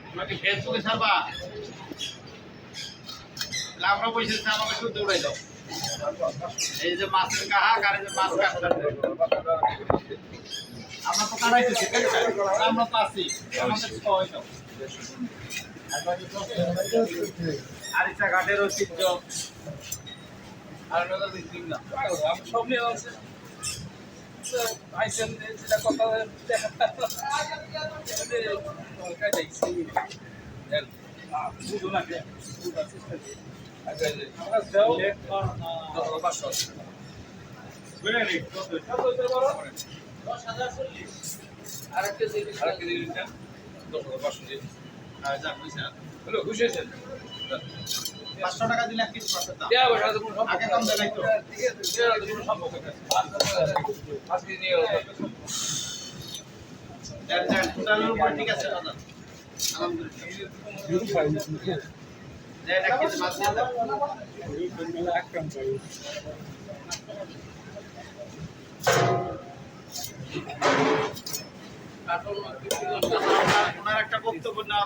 তোমাকে ফেসবুকে ছাড়বা, আমরা পয়সা আমাকে শুদ্ধ উড়াই দাও। এই যে মাছের কাহাক আর এই যে মাছ কাটতে আমরা তো কাটাইতেছি, আমরা তো আছি, আমাদের সবাই দাও। আরিচা ঘাটের ঐতিহ্য আর নজর দিন না আমি সব নিয়ে আছে আইসেন যেটা কথা দেখা বুঝো না কে আমরা যাও আর কেজি দিন 10,500 হ্যালো খুশি হয়েছেন 500 টাকা দিলে এক কিছু পাচ্ছে না আগে কম দেখাই তো ঠিক আছে কোনো সম্পর্ক নেই আজকে নিয়ে দেন টোটালের উপর ঠিক আছে দাদা আলহামদুলিল্লাহ দেন এক কিছু মাছ দিয়ে দাও এক কাম চাই ওনার একটা বক্তব্য না